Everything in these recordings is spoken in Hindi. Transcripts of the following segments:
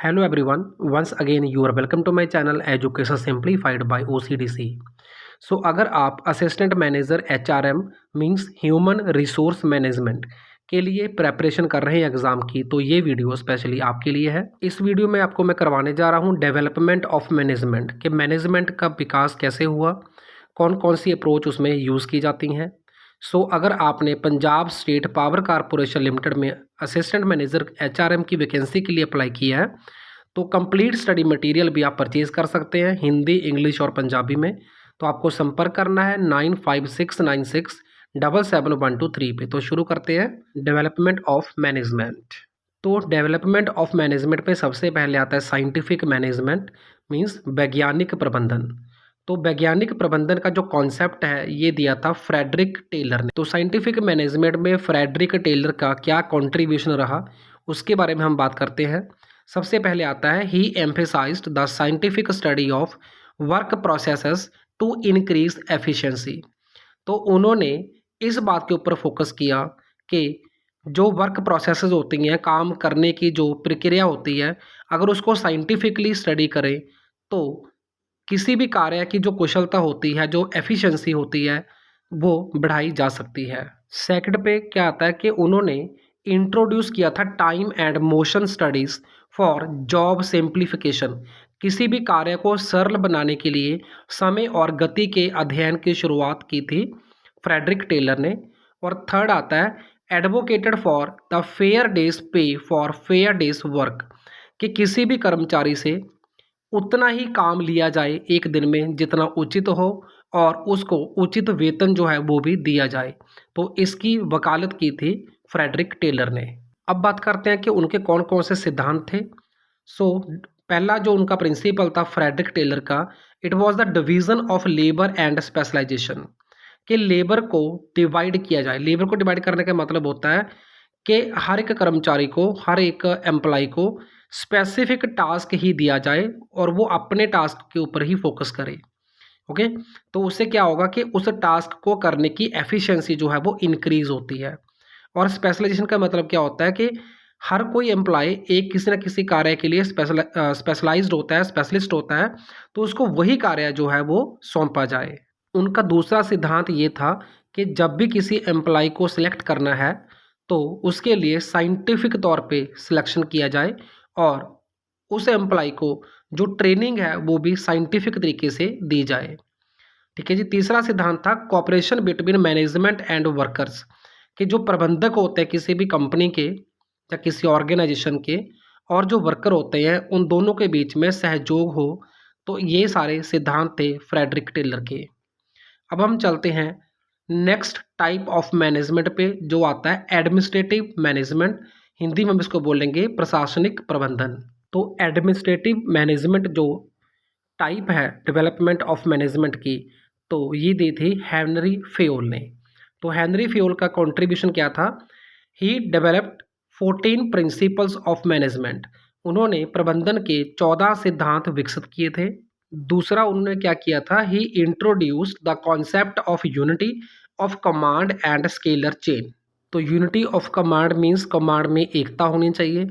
Hello everyone, once again you are welcome to my channel Education Simplified by OCDC. So अगर आप assistant manager HRM means human resource management के लिए प्रेपरेशन कर रहे हैं एग्ज़ाम की, तो ये वीडियो स्पेशली आपके लिए है। इस वीडियो में आपको मैं करवाने जा रहा हूँ डेवलपमेंट ऑफ मैनेजमेंट कि मैनेजमेंट का विकास कैसे हुआ, कौन कौन सी अप्रोच उसमें यूज़ की जाती हैं। अगर आपने Punjab state power corporation limited में असिस्टेंट मैनेजर HRM की वैकेंसी के लिए अप्लाई किया है तो कंप्लीट स्टडी मटेरियल भी आप परचेज कर सकते हैं हिंदी, इंग्लिश और पंजाबी में। तो आपको संपर्क करना है 9569677123 पे। तो शुरू करते हैं डेवलपमेंट ऑफ मैनेजमेंट। तो डेवलपमेंट ऑफ मैनेजमेंट पे सबसे पहले आता है साइंटिफिक मैनेजमेंट मींस वैज्ञानिक प्रबंधन। तो वैज्ञानिक प्रबंधन का जो कॉन्सेप्ट है ये दिया था फ्रेडरिक टेलर ने। तो साइंटिफिक मैनेजमेंट में फ्रेडरिक टेलर का क्या कंट्रीब्यूशन रहा उसके बारे में हम बात करते हैं। सबसे पहले आता है he emphasised the scientific study of work processes to increase efficiency. तो उन्होंने इस बात के ऊपर फोकस किया कि जो वर्क प्रोसेसेस होती हैं, काम करने की जो प्रक्रिया होती है, अगर उसको साइंटिफिकली स्टडी करें तो किसी भी कार्य की जो कुशलता होती है, जो एफिशिएंसी होती है, वो बढ़ाई जा सकती है। सेकंड पे क्या आता है कि उन्होंने इंट्रोड्यूस किया था time and motion studies for job simplification. किसी भी कार्य को सरल बनाने के लिए समय और गति के अध्ययन की शुरुआत की थी फ्रेडरिक टेलर ने। और थर्ड आता है advocated for the fair days पे फॉर फेयर डेज वर्क कि किसी भी कर्मचारी से उतना ही काम लिया जाए एक दिन में जितना उचित हो और उसको उचित वेतन जो है वो भी दिया जाए। तो इसकी वकालत की थी फ्रेडरिक टेलर ने। अब बात करते हैं कि उनके कौन कौन से सिद्धांत थे। पहला जो उनका प्रिंसिपल था फ्रेडरिक टेलर का, it was the division of labour and specialisation कि लेबर को डिवाइड किया जाए। लेबर को डिवाइड करने का मतलब होता है कि हर एक कर्मचारी को, हर एक एम्प्लॉय को स्पेसिफिक टास्क ही दिया जाए और वो अपने टास्क के ऊपर ही फोकस करे। ओके, तो उससे क्या होगा कि उस टास्क को करने की एफिशिएंसी जो है वो इंक्रीज होती है। और स्पेशलाइजेशन का मतलब क्या होता है कि हर कोई एम्प्लॉय एक किसी न किसी कार्य के लिए स्पेशलाइज्ड होता है, स्पेशलिस्ट होता है, तो उसको वही कार्य जो है वो सौंपा जाए। उनका दूसरा सिद्धांत ये था कि जब भी किसी एम्प्लॉय को सिलेक्ट करना है तो उसके लिए साइंटिफिक तौर पे सिलेक्शन किया जाए और उस एम्प्लॉय को जो ट्रेनिंग है वो भी साइंटिफिक तरीके से दी जाए। ठीक है जी। तीसरा सिद्धांत था cooperation between management and workers कि जो प्रबंधक होते हैं किसी भी कंपनी के या किसी ऑर्गेनाइजेशन के और जो वर्कर होते हैं उन दोनों के बीच में सहयोग हो। तो ये सारे सिद्धांत थे फ्रेडरिक टेलर के। अब हम चलते हैं नेक्स्ट टाइप ऑफ मैनेजमेंट पे जो आता है एडमिनिस्ट्रेटिव मैनेजमेंट। हिंदी में हम इसको बोलेंगे प्रशासनिक प्रबंधन। तो एडमिनिस्ट्रेटिव मैनेजमेंट जो टाइप है डेवलपमेंट ऑफ मैनेजमेंट की, तो ये दी थी हेनरी फेयोल ने। तो हेनरी फेयोल का कंट्रीब्यूशन क्या था? He developed 14 principles of management. उन्होंने प्रबंधन के 14 सिद्धांत विकसित किए थे। दूसरा उन्होंने क्या किया था? He introduced the concept of unity of command and scalar chain. तो unity of command means command में एकता होनी चाहिए,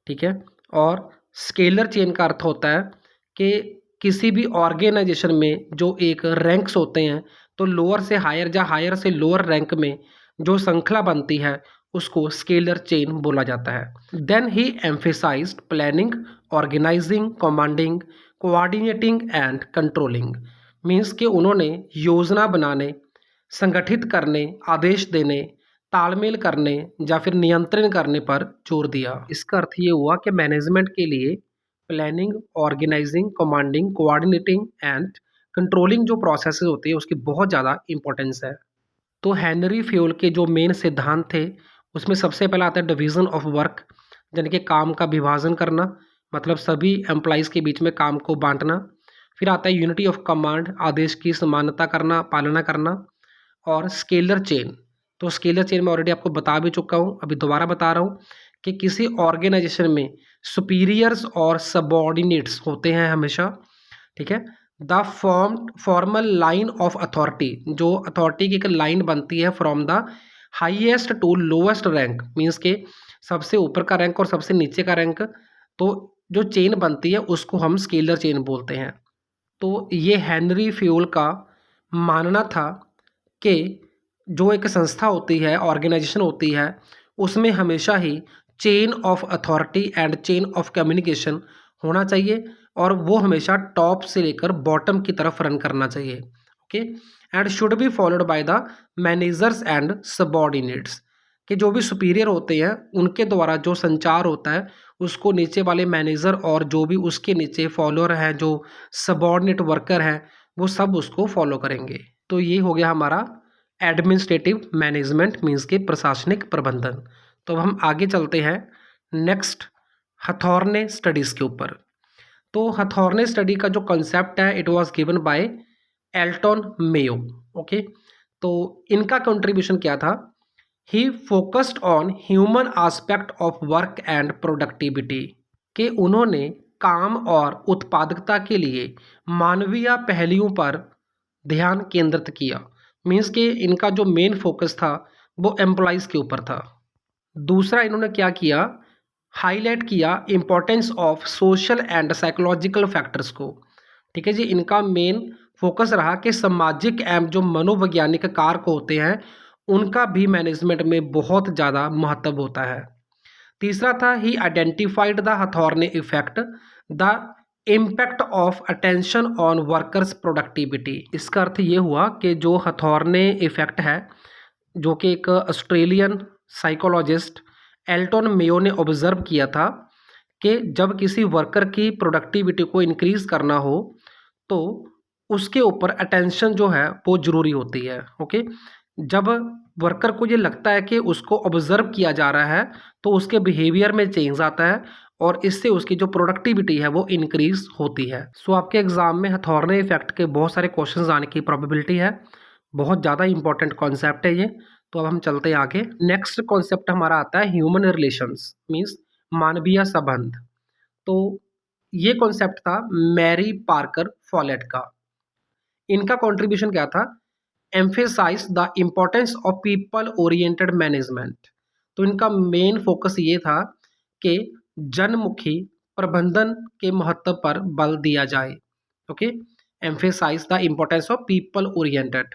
ठीक है। और स्केलर चेन का अर्थ होता है कि किसी भी ऑर्गेनाइजेशन में जो एक रैंक्स होते हैं, तो लोअर से हायर या हायर से लोअर रैंक में जो श्रृंखला बनती है उसको स्केलर चेन बोला जाता है। Then he emphasised planning, organising, commanding, coordinating and controlling. Means कि उन्होंने योजना बनाने, संगठित करने, आदेश देने, तालमेल करने या फिर नियंत्रण करने पर जोर दिया। इसका अर्थ ये हुआ कि मैनेजमेंट के लिए planning, organising, commanding, coordinating and controlling जो प्रोसेसेस होती है उसकी बहुत ज़्यादा इंपॉर्टेंस है। तो हेनरी फ्योल के जो मेन सिद्धांत थे उसमें सबसे पहला आता है डिवीज़न ऑफ वर्क, यानी कि काम का विभाजन करना, मतलब सभी एम्प्लॉइज़ के बीच में काम को बांटना। फिर आता है यूनिटी ऑफ कमांड, आदेश की समानता करना, पालना करना। और स्केलर चेन, तो स्केलर चेन में ऑलरेडी आपको बता भी चुका हूँ, अभी दोबारा बता रहा हूँ कि किसी ऑर्गेनाइजेशन में सुपीरियर्स और सबऑर्डिनेट्स होते हैं हमेशा, ठीक है। The formal line of authority, जो अथॉरिटी की एक लाइन बनती है from the highest to lowest rank, means के सबसे ऊपर का रैंक और सबसे नीचे का रैंक, तो जो चेन बनती है उसको हम स्केलर चेन बोलते हैं। तो ये हेनरी फ्यूल का मानना था कि जो एक संस्था होती है, ऑर्गेनाइजेशन होती है, उसमें हमेशा ही chain of authority and chain of communication होना चाहिए और वो हमेशा टॉप से लेकर बॉटम की तरफ रन करना चाहिए। Okay, and should be followed by the managers and subordinates, कि जो भी सुपीरियर होते हैं उनके द्वारा जो संचार होता है उसको नीचे वाले मैनेजर और जो भी उसके नीचे फॉलोअर हैं, जो सबॉर्डिनेट वर्कर हैं, वो सब उसको फॉलो करेंगे। तो ये हो गया हमारा एडमिनिस्ट्रेटिव मैनेजमेंट मीन्स के प्रशासनिक प्रबंधन। तो अब हम आगे चलते हैं नेक्स्ट हथॉर्ने स्टडीज़ के ऊपर। तो हथॉर्ने स्टडी का जो कंसेप्ट है it was given by Elton Mayo. Okay, तो इनका कंट्रीब्यूशन क्या था? He focused on human aspect of work and productivity, कि उन्होंने काम और उत्पादकता के लिए मानवीय पहलुओं पर ध्यान केंद्रित किया। मीन्स कि इनका जो मेन फोकस था वो एम्प्लॉइज़ के ऊपर था। दूसरा इन्होंने क्या किया, हाईलाइट किया importance of social and psychological factors को। ठीक है जी, इनका मेन फोकस रहा कि सामाजिक एवं जो मनोवैज्ञानिक कारक होते हैं उनका भी मैनेजमेंट में बहुत ज़्यादा महत्व होता है। तीसरा था he identified the Hawthorne effect, the impact of attention on workers productivity. इसका अर्थ ये हुआ कि जो हथॉर्ने इफेक्ट है, जो कि एक ऑस्ट्रेलियन साइकोलॉजिस्ट एल्टन मेयो ने ऑब्जर्व किया था कि जब किसी वर्कर की प्रोडक्टिविटी को इंक्रीज़ करना हो तो उसके ऊपर अटेंशन जो है वो ज़रूरी होती है। ओके, जब वर्कर को ये लगता है कि उसको ऑब्जर्व किया जा रहा है तो उसके बिहेवियर में चेंज आता है और इससे उसकी जो प्रोडक्टिविटी है वो इंक्रीज होती है। सो आपके एग्जाम में हथॉर्ने इफेक्ट के बहुत सारे क्वेश्चंस आने की प्रोबेबिलिटी है। बहुत ज़्यादा इंपॉर्टेंट कॉन्सेप्ट है ये। तो अब हम चलते हैं आगे। नेक्स्ट कॉन्सेप्ट हमारा आता है ह्यूमन रिलेशंस मीन्स मानवीय संबंध। तो ये कॉन्सेप्ट था मैरी पार्कर फॉलेट का। इनका कंट्रीब्यूशन क्या था? Emphasise the importance of people oriented management. तो इनका मेन फोकस ये था कि जनमुखी प्रबंधन के महत्व पर बल दिया जाए। Okay, emphasise the importance of people oriented.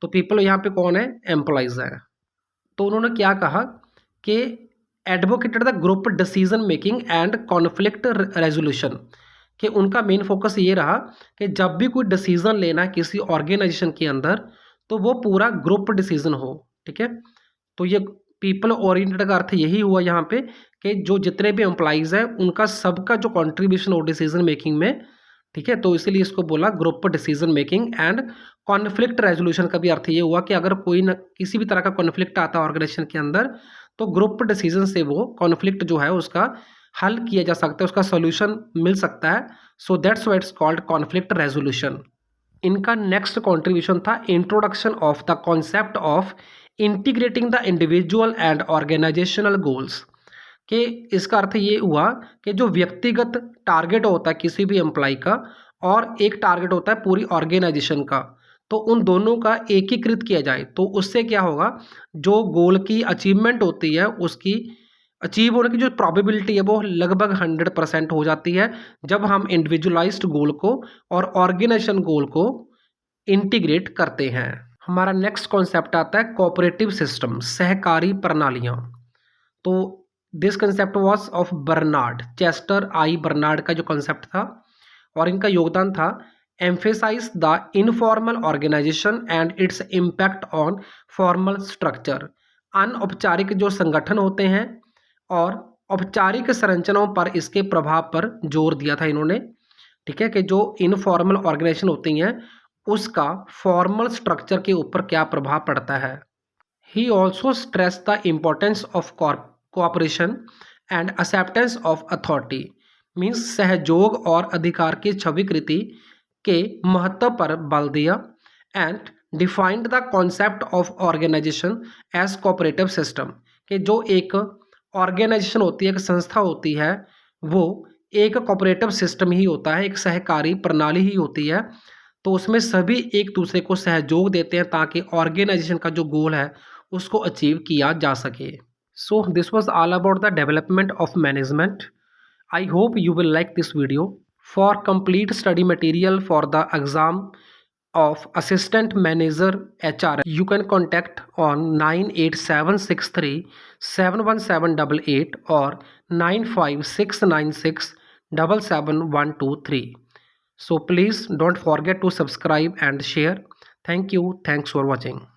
तो पीपल यहाँ पे कौन है? एम्प्लॉइज है। तो उन्होंने क्या कहा कि advocated the group decision making and conflict resolution, कि उनका मेन फोकस ये रहा कि जब भी कोई डिसीजन लेना है किसी ऑर्गेनाइजेशन के अंदर तो वो पूरा ग्रुप डिसीजन हो। ठीक है, तो ये पीपल ओरिएंटेड का अर्थ यही हुआ यहाँ पे कि जो जितने भी एम्प्लॉइज हैं उनका सबका जो कंट्रीब्यूशन हो डिसीजन मेकिंग में। ठीक है, तो इसीलिए इसको बोला group decision making and conflict resolution. का भी अर्थ ये हुआ कि अगर कोई न किसी भी तरह का कॉन्फ्लिक्ट आता है ऑर्गेनाइजेशन के अंदर तो ग्रुप डिसीजन से वो कॉन्फ्लिक्ट जो है उसका हल किया जा सकता है, उसका सोल्यूशन मिल सकता है। So that's why it's called conflict resolution. इनका नेक्स्ट कंट्रीब्यूशन था introduction of the concept of integrating the individual and organisational goals, कि इसका अर्थ ये हुआ कि जो व्यक्तिगत टारगेट होता है किसी भी एम्प्लॉय का और एक टारगेट होता है पूरी ऑर्गेनाइजेशन का, तो उन दोनों का एकीकृत किया जाए। तो उससे क्या होगा, जो गोल की अचीवमेंट होती है उसकी अचीव होने की जो प्रोबेबिलिटी है वो लगभग 100% हो जाती है जब हम इंडिविजुअलाइज्ड गोल को और ऑर्गेनाइजेशन गोल को इंटीग्रेट करते हैं। हमारा नेक्स्ट कॉन्सेप्ट आता है कोऑपरेटिव सिस्टम, सहकारी प्रणालियाँ। तो this concept was of Barnard, Chester I Barnard का जो कंसेप्ट था और इनका योगदान था emphasise the informal organisation and its impact on formal structure. अनौपचारिक जो संगठन होते हैं और औपचारिक संरचनाओं पर इसके प्रभाव पर जोर दिया था इन्होंने। ठीक है, कि जो इनफॉर्मल ऑर्गेनाइजेशन होती हैं उसका फॉर्मल स्ट्रक्चर के ऊपर क्या प्रभाव पड़ता है। He also stress the importance of cooperation and acceptance of authority means सहयोग और अधिकार की स्वीकृति के महत्व पर बल दिया and defined the concept of organisation as cooperative system, कि जो एक ऑर्गेनाइजेशन होती है, एक संस्था होती है, वो एक कोऑपरेटिव सिस्टम ही होता है, एक सहकारी प्रणाली ही होती है। तो उसमें सभी एक दूसरे को सहयोग देते हैं ताकि ऑर्गेनाइजेशन का जो गोल है उसको अचीव किया जा सके। So this was all about the development of management. I hope you will like this video. For complete study material for the exam of Assistant Manager HR, you can contact on 98763 71788 or 95696 77123. So please don't forget to subscribe and share. Thank you. Thanks for watching.